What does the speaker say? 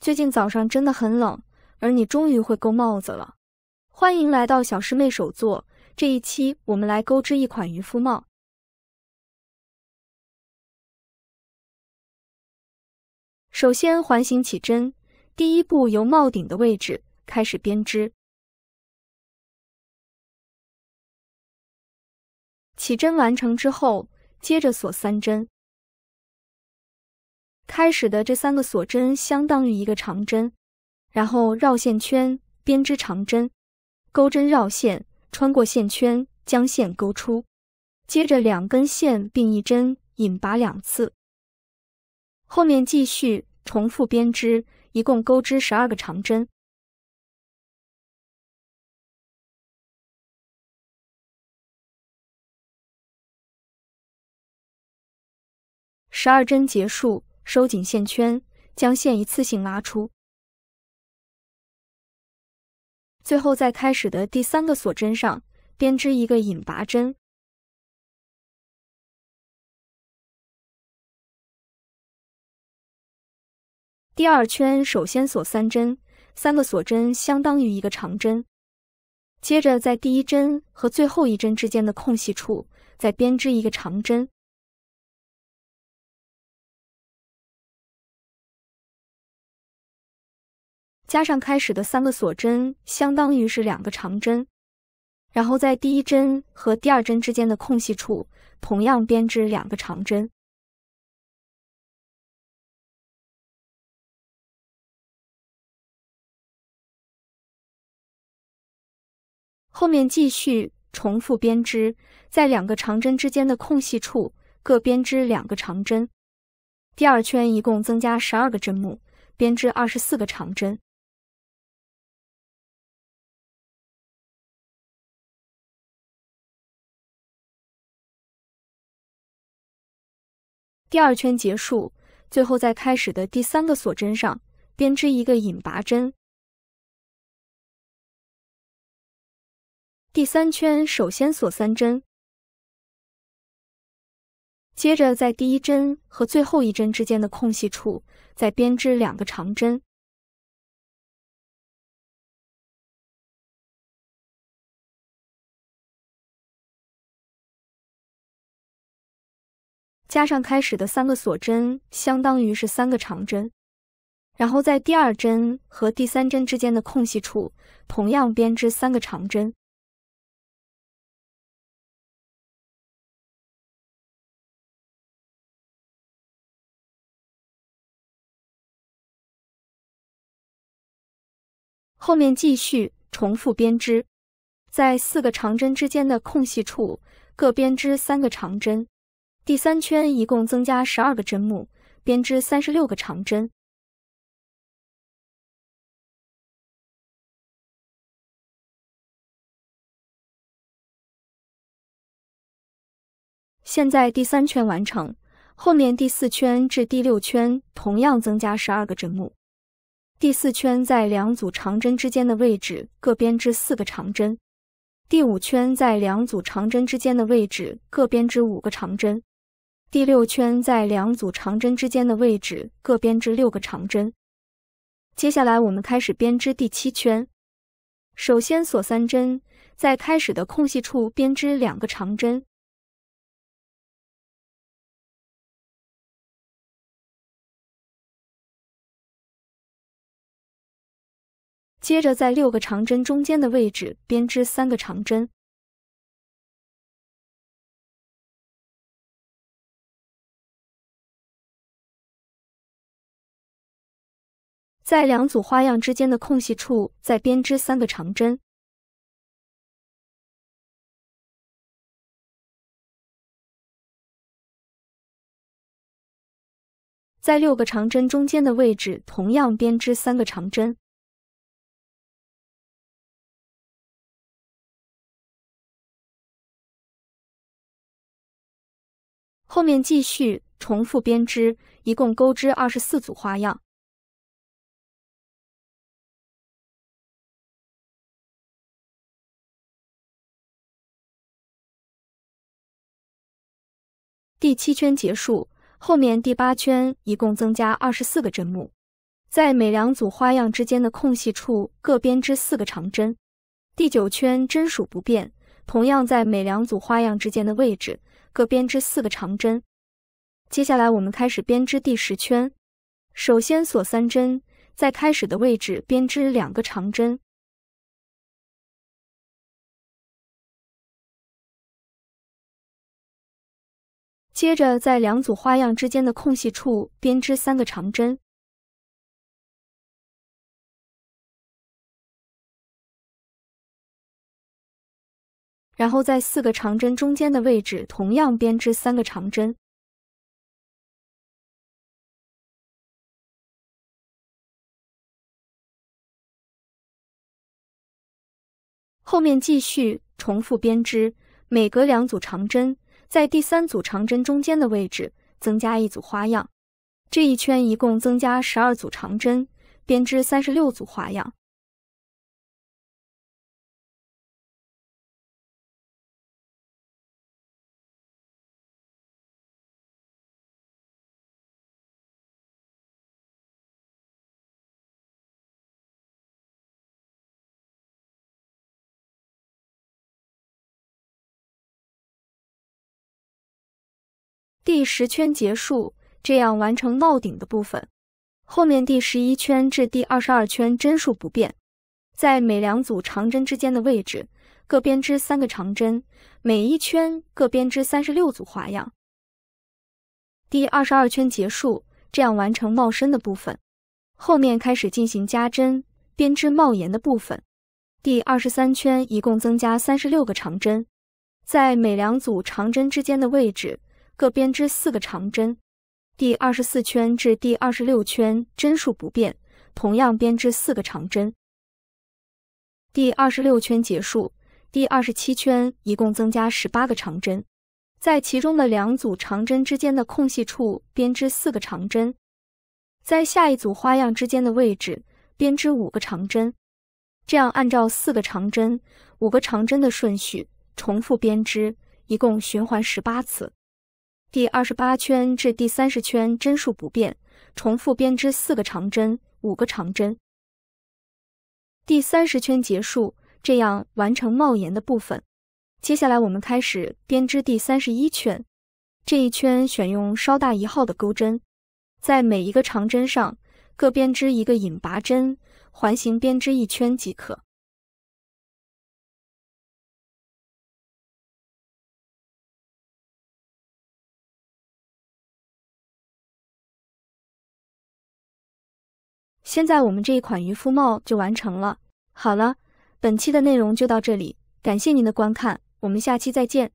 最近早上真的很冷，而你终于会钩帽子了。欢迎来到小师妹手作，这一期我们来钩织一款渔夫帽。首先环形起针，第一步由帽顶的位置开始编织。起针完成之后，接着锁3针。开始的这3个锁针相当于一个长针，然后绕线圈编织长针，钩针绕线，穿过线圈将线钩出，接着2根线并1针引拔2次。后面继续重复编织，一共钩织12个长针。12针结束，收紧线圈，将线一次性拉出。最后在开始的第3个锁针上编织一个引拔针。第2圈首先锁3针，3个锁针相当于一个长针。接着在第1针和最后1针之间的空隙处再编织一个长针。加上开始的3个锁针，相当于是2个长针，然后在第1针和第2针之间的空隙处，同样编织2个长针。后面继续重复编织，在2个长针之间的空隙处各编织2个长针。第2圈一共增加12个针目，编织24个长针。第2圈结束，最后在开始的第3个锁针上编织一个引拔针。第3圈首先锁3针，接着在第1针和最后1针之间的空隙处再编织2个长针。加上开始的3个锁针，相当于是3个长针，然后在第2针和第3针之间的空隙处同样编织3个长针。后面继续重复编织，在4个长针之间的空隙处各编织3个长针。第3圈一共增加12个针目，编织36个长针。现在第3圈完成，后面第4圈至第6圈同样增加12个针目。第4圈在2组长针之间的位置各编织4个长针。第5圈在2组长针之间的位置各编织5个长针。第6圈在2组长针之间的位置各编织6个长针。接下来我们开始编织第7圈。首先锁3针，在开始的空隙处编织2个长针。接着在6个长针中间的位置编织3个长针。在2组花样之间的空隙处再编织3个长针。在6个长针中间的位置同样编织3个长针。后面继续重复编织，一共钩织24组花样。第7圈结束，后面第8圈一共增加24个针目，在每两组花样之间的空隙处各编织4个长针。第9圈针数不变，同样在每两组花样之间的位置各编织4个长针。接下来我们开始编织第10圈。首先锁3针，在开始的位置编织2个长针。接着在两组花样之间的空隙处编织3个长针。然后在4个长针中间的位置同样编织3个长针。后面继续重复编织，每隔2组长针，在第3组长针中间的位置增加1组花样。这一圈一共增加12组长针，编织36组花样。第10圈结束，这样完成帽顶的部分。后面第11圈至第22圈针数不变，在每两组长针之间的位置各编织3个长针，每一圈各编织36组花样。第22圈结束，这样完成帽身的部分。后面开始进行加针，编织帽檐的部分。第23圈一共增加36个长针，在每两组长针之间的位置各编织4个长针。第24圈至第26圈针数不变，同样编织4个长针。第26圈结束，第27圈一共增加18个长针，在其中的2组长针之间的空隙处编织4个长针，在下一组花样之间的位置编织5个长针。这样按照4个长针、5个长针的顺序重复编织，一共循环18次。第28圈至第30圈针数不变，重复编织4个长针、5个长针。第30圈结束，这样完成帽檐的部分。接下来我们开始编织第31圈。这一圈选用稍大1号的钩针，在每一个长针上各编织1个引拔针，环形编织1圈即可。现在我们这一款渔夫帽就完成了。好了，本期的内容就到这里，感谢您的观看，我们下期再见。